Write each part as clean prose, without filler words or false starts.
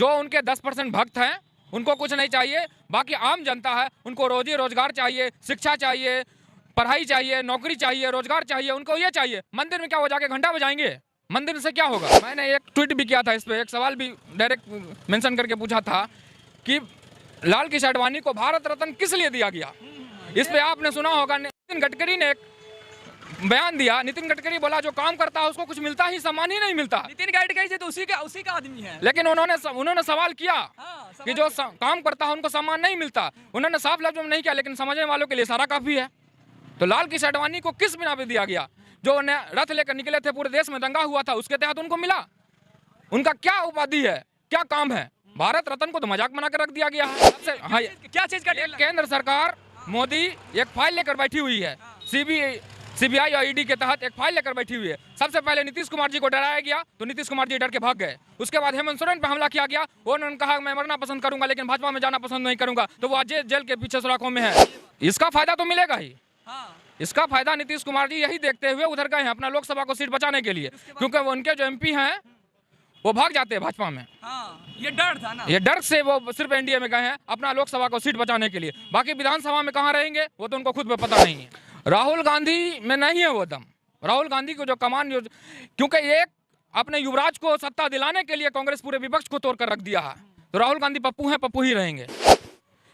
जो उनके 10% भक्त हैं उनको कुछ नहीं चाहिए, बाकी आम जनता है उनको रोजी रोजगार चाहिए, शिक्षा चाहिए, पढ़ाई चाहिए, नौकरी चाहिए, रोजगार चाहिए, उनको ये चाहिए। मंदिर में क्या हो जाके घंटा बजाएंगे? मंदिर से क्या होगा? मैंने एक ट्वीट भी किया था, इस पर एक सवाल भी डायरेक्ट मेंशन करके पूछा था कि लाल कृष्ण आडवाणी को भारत रत्न किस लिए दिया गया। इस पे आपने सुना होगा, नितिन गडकरी ने एक बयान दिया। नितिन गडकरी बोला जो काम करता है उसको कुछ मिलता ही, सम्मान ही नहीं मिलता। नितिन गडकरी से तो उसी का आदमी है, लेकिन उन्होंने सवाल किया कि जो काम करता है उनको सम्मान नहीं मिलता। उन्होंने साफ लफ्ज़ों में नहीं किया, लेकिन समझने वालों के लिए सारा काफी है। तो लाल कृष्ण आडवाणी को किस बिना पे दिया गया? जो रथ लेकर निकले थे, पूरे देश में दंगा हुआ था, उसके तहत उनको मिला। उनका क्या उपाधि है, क्या काम है? भारत रत्न को तो मजाक बना कर रख दिया गया है। क्या चीज का? केंद्र सरकार मोदी एक फाइल लेकर बैठी हुई है, सीबीआई और ईडी के तहत एक फाइल लेकर बैठी हुई है। सबसे पहले नीतीश कुमार जी को डराया गया तो नीतीश कुमार जी डर के भाग गए। उसके बाद हेमंत सोरेन पर हमला किया गया, उन्होंने कहा मैं मरना पसंद करूंगा लेकिन भाजपा में जाना पसंद नहीं करूंगा, तो वो आज जेल के पीछे सुराखों में है। इसका फायदा तो मिलेगा ही। इसका फायदा नीतीश कुमार जी यही देखते हुए उधर गए हैं अपना लोकसभा को सीट बचाने के लिए, क्योंकि उनके जो एमपी हैं वो भाग जाते हैं भाजपा में। ये डर था ना, ये डर से वो सिर्फ एनडीए में गए हैं अपना लोकसभा को सीट बचाने के लिए। बाकी विधानसभा में कहाँ रहेंगे वो तो उनको खुद में पता नहीं है। राहुल गांधी में नहीं है वो दम। राहुल गांधी को जो कमान, क्योंकि एक अपने युवराज को सत्ता दिलाने के लिए कांग्रेस पूरे विपक्ष को तोड़ कर रख दिया है, तो राहुल गांधी पप्पू हैं, पप्पू ही रहेंगे।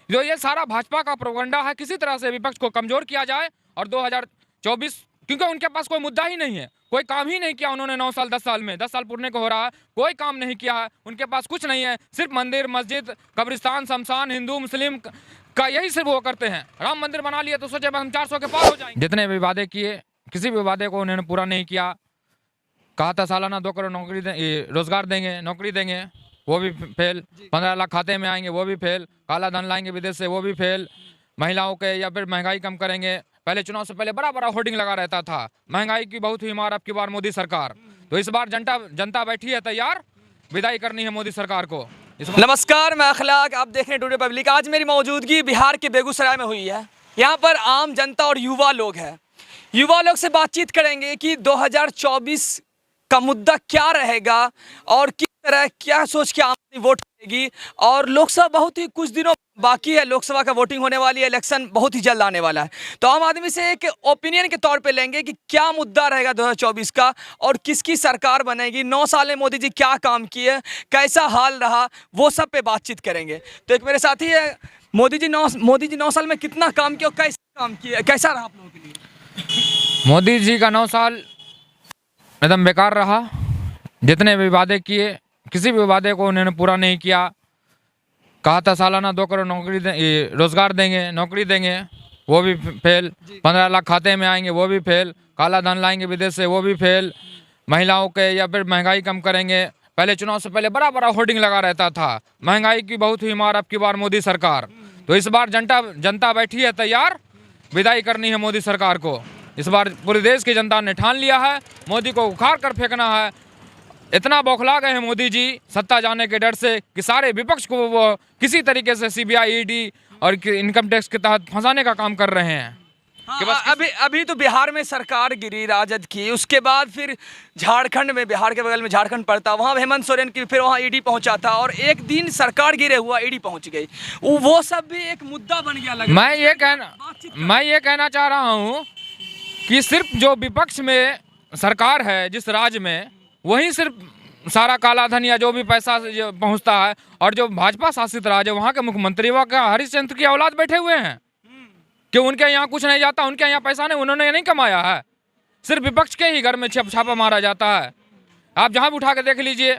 जो ये सारा भाजपा का प्रोपेगेंडा है, किसी तरह से विपक्ष को कमजोर किया जाए और 2024, क्योंकि उनके पास कोई मुद्दा ही नहीं है, कोई काम ही नहीं किया उन्होंने 9 साल 10 साल में, 10 साल पूरने को हो रहा है, कोई काम नहीं किया है। उनके पास कुछ नहीं है, सिर्फ मंदिर, मस्जिद, कब्रिस्तान, शमशान, हिंदू मुस्लिम का यही सिर्फ वो करते हैं। राम मंदिर बना लिए तो सोचे हम 400 के पार हो जाएंगे। जितने भी वादे किए किसी भी वादे को उन्होंने पूरा नहीं किया। कहा था सालाना 2 करोड़ नौकरी रोजगार देंगे, नौकरी देंगे, वो भी फेल। 15 लाख खाते में आएंगे, वो भी फेल। काला धन लाएंगे विदेश से, वो भी फेल। महिलाओं के या फिर महंगाई कम करेंगे। पहले चुनाव से पहले बड़ा बड़ा होर्डिंग लगा रहता था, महंगाई की बहुत हुई मार अब की बार मोदी सरकार। तो इस बार जनता बैठी है तैयार, विदाई करनी है मोदी सरकार को। नमस्कार, मैं अखलाक, आप देख रहे हैं टुडे पब्लिक। आज मेरी मौजूदगी बिहार के बेगूसराय में हुई है। यहाँ पर आम जनता और युवा लोग हैं। युवा लोग से बातचीत करेंगे कि 2024 का मुद्दा क्या रहेगा और किस तरह क्या सोच के आम आदमी वोट करेगी। और लोकसभा बहुत ही कुछ दिनों बाकी है, लोकसभा का वोटिंग होने वाली है, इलेक्शन बहुत ही जल्द आने वाला है। तो आम आदमी से एक ओपिनियन के तौर पे लेंगे कि क्या मुद्दा रहेगा 2024 का और किसकी सरकार बनेगी। 9 साल में मोदी जी क्या काम किए, कैसा हाल रहा, वो सब पे बातचीत करेंगे। तो एक मेरे साथी है, मोदी जी 9 साल में कितना काम किया और कैसा काम किया, कैसा रहा आप लोगों के लिए? मोदी जी का 9 साल एकदम बेकार रहा। जितने भी वादे किए किसी भी वादे को उन्होंने पूरा नहीं किया। कहा था सालाना 2 करोड़ रोजगार देंगे, नौकरी देंगे, वो भी फेल। 15 लाख खाते में आएंगे, वो भी फेल। काला धन लाएंगे विदेश से, वो भी फेल। महिलाओं के या फिर महंगाई कम करेंगे। पहले चुनाव से पहले बड़ा बड़ा होर्डिंग लगा रहता था, महंगाई की बहुत हुई मार अब की बार मोदी सरकार। तो इस बार जनता बैठी है तैयार, विदाई करनी है मोदी सरकार को। इस बार पूरे देश की जनता ने ठान लिया है, मोदी को उखाड़ कर फेंकना है। इतना बौखला गए हैं मोदी जी सत्ता जाने के डर से कि सारे विपक्ष को वो किसी तरीके से सीबीआई, ईडी और इनकम टैक्स के तहत फंसाने का काम कर रहे हैं। अभी तो बिहार में सरकार गिरी राजद की, उसके बाद फिर झारखंड में, बिहार के बगल में झारखंड पड़ता, वहाँ हेमंत सोरेन की, फिर वहाँ ईडी पहुंचा था और एक दिन सरकार गिरे हुआ ईडी पहुंच गई। वो सब भी एक मुद्दा बन गया लगा। मैं ये कहना चाह रहा हूँ कि सिर्फ जो विपक्ष में सरकार है जिस राज्य में, वहीं सिर्फ सारा काला धन या जो भी पैसा पहुंचता है। और जो भाजपा शासित राज्य, वहाँ के मुख्यमंत्री वहाँ का हरिश्चंद्र की औलाद बैठे हुए हैं कि उनके यहाँ कुछ नहीं जाता, उनके यहाँ पैसा नहीं, उन्होंने नहीं कमाया है। सिर्फ विपक्ष के ही घर में छापा मारा जाता है। आप जहाँ भी उठा के देख लीजिए,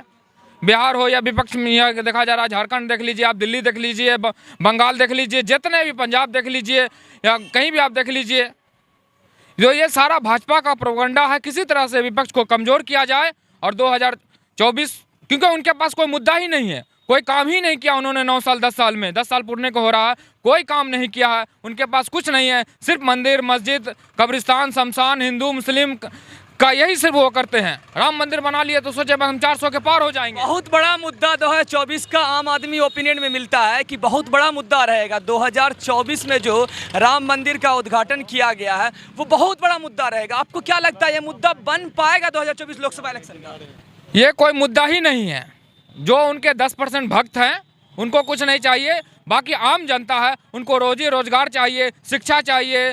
बिहार हो या विपक्ष में यहाँ देखा जा रहा है, झारखंड देख लीजिए, आप दिल्ली देख लीजिए, बंगाल देख लीजिए, जितने भी, पंजाब देख लीजिए या कहीं भी आप देख लीजिए। जो ये सारा भाजपा का प्रोपेगेंडा है, किसी तरह से विपक्ष को कमजोर किया जाए और 2024, क्योंकि उनके पास कोई मुद्दा ही नहीं है, कोई काम ही नहीं किया उन्होंने 9 साल 10 साल में, 10 साल पूरने को हो रहा है, कोई काम नहीं किया है। उनके पास कुछ नहीं है, सिर्फ मंदिर, मस्जिद, कब्रिस्तान, शमशान, हिंदू मुस्लिम का यही सिर्फ वो करते हैं। राम मंदिर बना लिए तो सोचे हम 400 के पार हो जाएंगे। बहुत बड़ा मुद्दा 2024 का आम आदमी ओपिनियन में मिलता है कि बहुत बड़ा मुद्दा रहेगा 2024 में। जो राम मंदिर का उद्घाटन किया गया है वो बहुत बड़ा मुद्दा रहेगा। आपको क्या लगता है ये मुद्दा बन पाएगा 2024 लोकसभा इलेक्शन का? ये कोई मुद्दा ही नहीं है। जो उनके 10% भक्त हैं उनको कुछ नहीं चाहिए, बाकी आम जनता है उनको रोजी रोजगार चाहिए, शिक्षा चाहिए,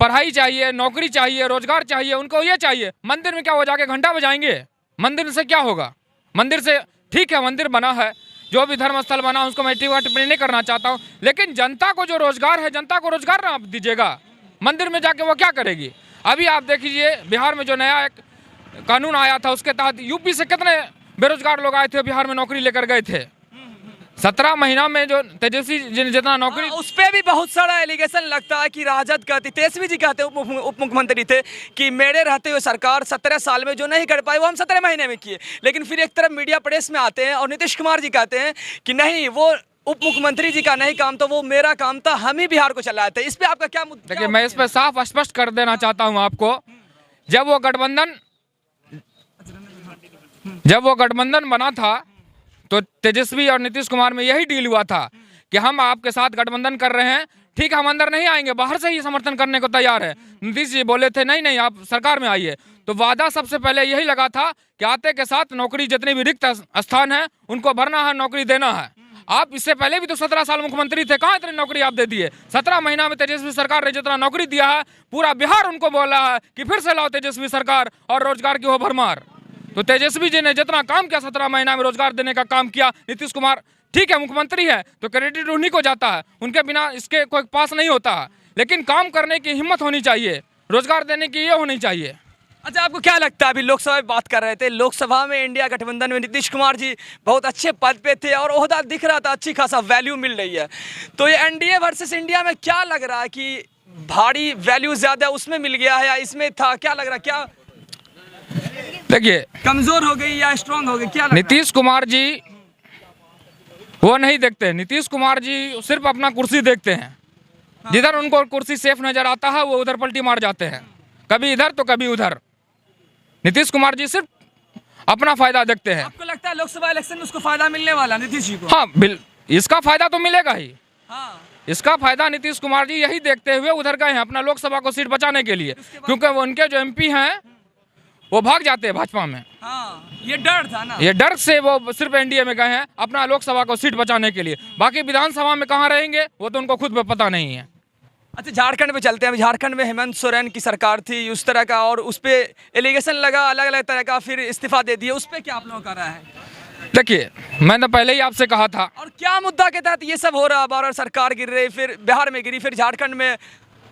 पढ़ाई चाहिए, नौकरी चाहिए, रोजगार चाहिए, उनको ये चाहिए। मंदिर में क्या हो जाके घंटा बजाएंगे? मंदिर से क्या होगा? मंदिर से ठीक है, मंदिर बना है, जो भी धर्म स्थल बना उसको मैं टिप्पणी नहीं करना चाहता हूँ, लेकिन जनता को जो रोजगार है, जनता को रोजगार ना दीजिएगा। मंदिर में जाके वो क्या करेगी? अभी आप देख लीजिए बिहार में जो नया एक कानून आया था, उसके तहत यूपी से कितने बेरोजगार लोग आए थे, बिहार में नौकरी लेकर गए थे। 17 महीना में जो तेजस्वी जी ने जितना नौकरी, उस पर भी बहुत सारा एलिगेशन लगता है कि राजद कहती, तेजस्वी जी कहते उप मुख्यमंत्री थे कि मेरे रहते हुए सरकार 17 साल में जो नहीं कर पाई वो हम 17 महीने में किए। लेकिन फिर एक तरफ मीडिया प्रेस में आते हैं और नीतीश कुमार जी कहते हैं कि नहीं, वो उप मुख्यमंत्री जी का नहीं काम, तो वो मेरा काम था, हम ही बिहार को चलाए थे। इस पे आपका क्या मुद्दा? देखिए, मैं इस पर साफ स्पष्ट कर देना चाहता हूँ आपको, जब वो गठबंधन बना था तो तेजस्वी और नीतीश कुमार में यही डील हुआ था कि हम आपके साथ गठबंधन कर रहे हैं, ठीक है, हम अंदर नहीं आएंगे, बाहर से ही समर्थन करने को तैयार है। नीतीश जी बोले थे नहीं नहीं, आप सरकार में आइए। तो वादा सबसे पहले यही लगा था कि आते के साथ नौकरी, जितनी भी रिक्त स्थान है उनको भरना है, नौकरी देना है। आप इससे पहले भी तो 17 साल मुख्यमंत्री थे, कहाँ इतनी नौकरी आप दे दिए? 17 महीना में तेजस्वी सरकार ने जितना नौकरी दिया है, पूरा बिहार उनको बोला है कि फिर से लाओ तेजस्वी सरकार और रोजगार की हो भरमार। तो तेजस्वी जी ने जितना काम किया 17 महीना में, रोजगार देने का काम किया। नीतीश कुमार ठीक है मुख्यमंत्री है तो क्रेडिट उन्हीं को जाता है, उनके बिना इसके कोई पास नहीं होता है, लेकिन काम करने की हिम्मत होनी चाहिए, रोजगार देने की ये होनी चाहिए। अच्छा, आपको क्या लगता है, अभी लोकसभा में बात कर रहे थे, लोकसभा में इंडिया गठबंधन में नीतीश कुमार जी बहुत अच्छे पद पे थे और ओहदा दिख रहा था, अच्छी खासा वैल्यू मिल रही है, तो ये एनडीए वर्सेस इंडिया में क्या लग रहा है कि भारी वैल्यू ज्यादा उसमें मिल गया है या इसमें था? क्या लग रहा है, क्या देखिए, कमजोर हो गई या स्ट्रांग हो गई, क्या लग रहा है? नीतीश कुमार जी वो नहीं देखते, नीतीश कुमार जी सिर्फ अपना कुर्सी देखते हैं। जिधर उनको कुर्सी सेफ नजर आता है वो उधर पलटी मार जाते हैं, कभी इधर तो कभी उधर। नीतीश कुमार जी सिर्फ अपना फायदा देखते हैं। आपको लगता है लोकसभा इलेक्शन में उसको फायदा मिलने वाला नीतीश जी को? हाँ, इसका फायदा तो मिलेगा ही। हाँ, इसका फायदा नीतीश कुमार जी यही देखते हुए उधर गए हैं, अपना लोकसभा को सीट बचाने के लिए, क्योंकि वो उनके जो एमपी हैं वो भाग जाते हैं भाजपा में। हाँ, ये डर था ना, ये डर से वो सिर्फ एनडीए में गए हैं अपना लोकसभा को सीट बचाने के लिए। बाकी विधानसभा में कहाँ रहेंगे वो तो उनको खुद पे पता नहीं है। अच्छा, झारखंड में चलते हैं। झारखंड में हेमंत सोरेन की सरकार थी उस तरह का, और उस पर एलिगेशन लगा अलग अलग तरह का, फिर इस्तीफा दे दिया, उस पर क्या आप लोगों का राय है? देखिए, मैंने पहले ही आपसे कहा था। और क्या मुद्दा के तहत ये सब हो रहा? बार बार सरकार गिर रही, फिर बिहार में गिरी, फिर झारखंड में।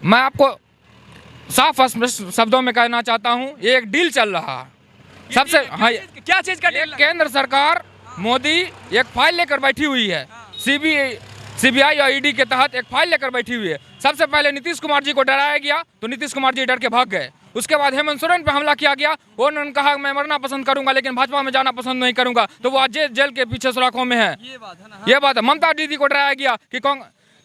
मैं आपको साफ शब्दों में कहना चाहता हूँ, ये एक डील चल रहा है सबसे। हाँ, क्या चीज का डील? केंद्र सरकार मोदी एक फाइल लेकर बैठी हुई है, सीबीआई और ईडी के तहत एक फाइल लेकर बैठी हुई है। सबसे पहले नीतीश कुमार जी को डराया गया तो नीतीश कुमार जी डर के भाग गए। उसके बाद हेमंत सोरेन पे हमला किया गया, उन्होंने कहा मैं मरना पसंद करूंगा लेकिन भाजपा में जाना पसंद नहीं करूंगा, तो वो आज जेल के पीछे सुराखों में है। ये बात है ना? ये बात है। ममता दीदी को डराया गया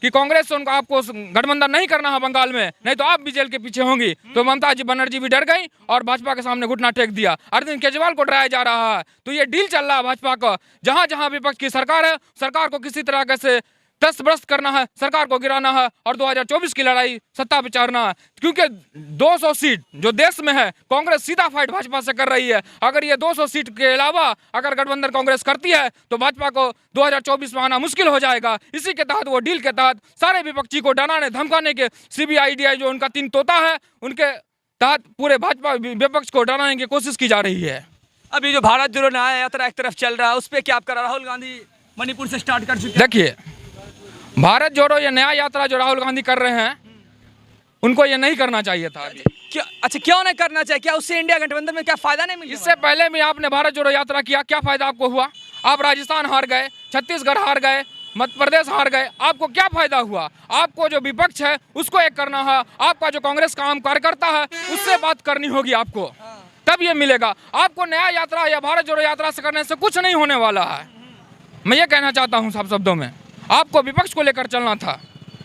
कि कांग्रेस से उनको आपको गठबंधन नहीं करना है बंगाल में, नहीं तो आप भी जेल के पीछे होंगी। तो ममता जी बनर्जी भी डर गई और भाजपा के सामने घुटना टेक दिया। अरविंद केजरीवाल को डराया जा रहा है। तो ये डील चल रहा है भाजपा का, जहां जहां विपक्ष की सरकार है, सरकार को किसी तरह से दस्त भ्रष्ट करना है, सरकार को गिराना है और 2024 की लड़ाई सत्ता पे चढ़ना है। क्योंकि 200 सीट जो देश में है, कांग्रेस सीधा फाइट भाजपा से कर रही है। अगर ये 200 सीट के अलावा अगर गठबंधन कांग्रेस करती है तो भाजपा को 2024 में आना मुश्किल हो जाएगा। इसी के तहत, वो डील के तहत सारे विपक्षी को डराने धमकाने के, सीबीआई ईडी जो उनका 3 तोता है, उनके तहत पूरे भाजपा विपक्ष को डराने की कोशिश की जा रही है। अभी जो भारत जोड़ो न्याय यात्रा एक तरफ चल रहा है, उस पर क्या आपका? राहुल गांधी मणिपुर से स्टार्ट कर चुके हैं। देखिए, भारत जोड़ो ये नया यात्रा जो राहुल गांधी कर रहे हैं, उनको ये नहीं करना चाहिए था अभी। अच्छा, क्यों नहीं करना चाहिए? क्या उससे इंडिया गठबंधन में क्या फायदा नहीं मिला? इससे पहले भी आपने भारत जोड़ो यात्रा किया, क्या फायदा आपको हुआ? आप राजस्थान हार गए, छत्तीसगढ़ हार गए, मध्य प्रदेश हार गए, आपको क्या फायदा हुआ? आपको जो विपक्ष है उसको एक करना है, आपका जो कांग्रेस का आम कार्यकर्ता है उससे बात करनी होगी आपको, तब ये मिलेगा। आपको नया यात्रा या भारत जोड़ो यात्रा से करने से कुछ नहीं होने वाला है। मैं ये कहना चाहता हूँ साफ शब्दों में, आपको विपक्ष को लेकर चलना था,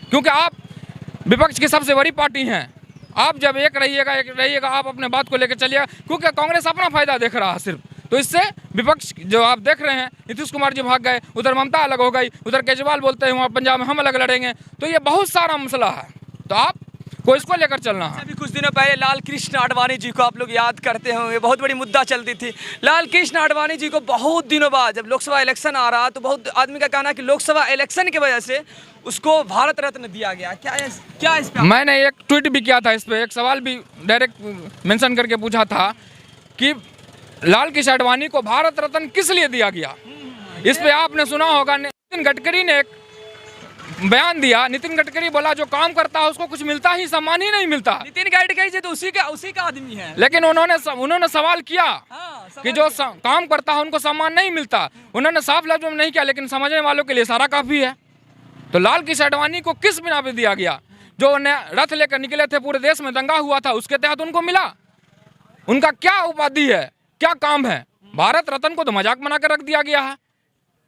क्योंकि आप विपक्ष की सबसे बड़ी पार्टी हैं। आप जब एक रहिएगा, आप अपने बात को लेकर चलिएगा, क्योंकि कांग्रेस अपना फायदा देख रहा है सिर्फ। तो इससे विपक्ष जो आप देख रहे हैं, नीतीश कुमार जी भाग गए, उधर ममता अलग हो गई, उधर केजरीवाल बोलते हैं वहाँ पंजाब में हम अलग लड़ेंगे, तो ये बहुत सारा मसला है। तो आप को इसको लेकर चलना है। अभी कुछ दिनों पहले लाल कृष्ण आडवाणी जी को आप लोग याद करते होंगे, बहुत बड़ी मुद्दा चलती थी। लाल कृष्ण आडवाणी जी को बहुत दिनों बाद जब लोकसभा इलेक्शन आ रहा तो बहुत आदमी का कहना है कि लोकसभा इलेक्शन की वजह से उसको भारत रत्न दिया गया। क्या इस पे मैंने एक ट्वीट भी किया था, इस पे एक सवाल भी डायरेक्ट मेंशन करके पूछा था कि लाल कृष्ण आडवाणी को भारत रत्न किस लिए दिया गया। इस पे आपने सुना होगा, नितिन गडकरी ने एक बयान दिया। नितिन गडकरी बोला जो काम करता है उसको कुछ मिलता ही, सम्मान ही नहीं मिलता। नितिन गडकरी जी तो उसी का आदमी है, लेकिन उन्होंने सवाल किया कि जो काम करता है उनको सम्मान नहीं मिलता। उन्होंने साफ लफ्जों में नहीं किया, लेकिन समझने वालों के लिए सारा काफी है। तो लाल कृष्ण आडवाणी को किस बिना पे दिया गया? जो रथ लेकर निकले थे, पूरे देश में दंगा हुआ था, उसके तहत उनको मिला। उनका क्या उपाधि है, क्या काम है? भारत रत्न को तो मजाक बना कर रख दिया गया है।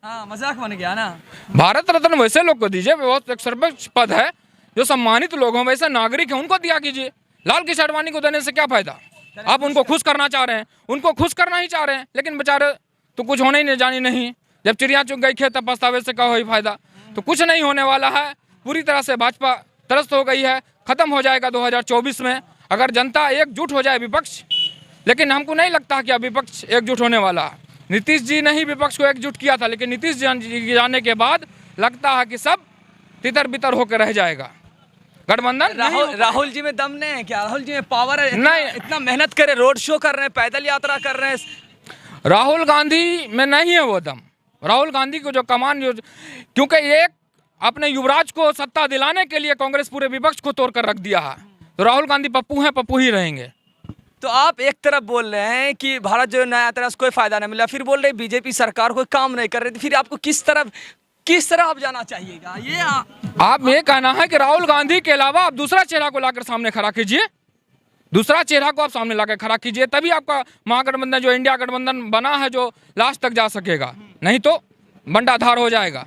हाँ, मजाक बन गया ना। भारत रत्न वैसे लोग को दीजिए, बहुत एक सर्वोच्च पद है, जो सम्मानित लोग हैं, वैसे नागरिक हैं, उनको दिया कीजिए। लाल कृष्ण आडवाणी को देने से क्या फायदा? आप उनको खुश करना चाह रहे हैं, उनको खुश करना ही चाह रहे हैं, लेकिन बेचारे तो कुछ होने ही नहीं, जानी नहीं। जब चिड़िया चुग गई खेत, तब पछतावे से क्या हो फायदा? तो कुछ नहीं होने वाला है। पूरी तरह से भाजपा त्रस्त हो गई है, खत्म हो जाएगा 2024 में, अगर जनता एकजुट हो जाए, विपक्ष। लेकिन हमको नहीं लगता कि अब विपक्ष एकजुट होने वाला है। नीतीश जी ने ही विपक्ष को एकजुट किया था, लेकिन नीतीश जी जाने के बाद लगता है कि सब तितर बितर होकर रह जाएगा। गठबंधन राहुल जी में दम नहीं है क्या? राहुल जी में पावर है? नहीं, इतना मेहनत करे, रोड शो कर रहे हैं, पैदल यात्रा कर रहे हैं। राहुल गांधी में नहीं है वो दम। राहुल गांधी को जो कमान, क्योंकि एक अपने युवराज को सत्ता दिलाने के लिए कांग्रेस पूरे विपक्ष को तोड़ कर रख दिया है। तो राहुल गांधी पप्पू हैं, पप्पू ही रहेंगे। तो आप एक तरफ बोल रहे हैं कि भारत जो नया तरह से कोई फायदा नहीं मिला, फिर बोल रहे बीजेपी सरकार कोई काम नहीं कर रही थी, फिर आपको किस तरह आप जाना चाहिएगा? ये आप ये कहना है कि राहुल गांधी के अलावा आप दूसरा चेहरा को लाकर सामने खड़ा कीजिए, दूसरा चेहरा को आप सामने लाकर खड़ा कीजिए, तभी आपका महागठबंधन जो इंडिया गठबंधन बना है जो लास्ट तक जा सकेगा, नहीं तो बंटाधार हो जाएगा।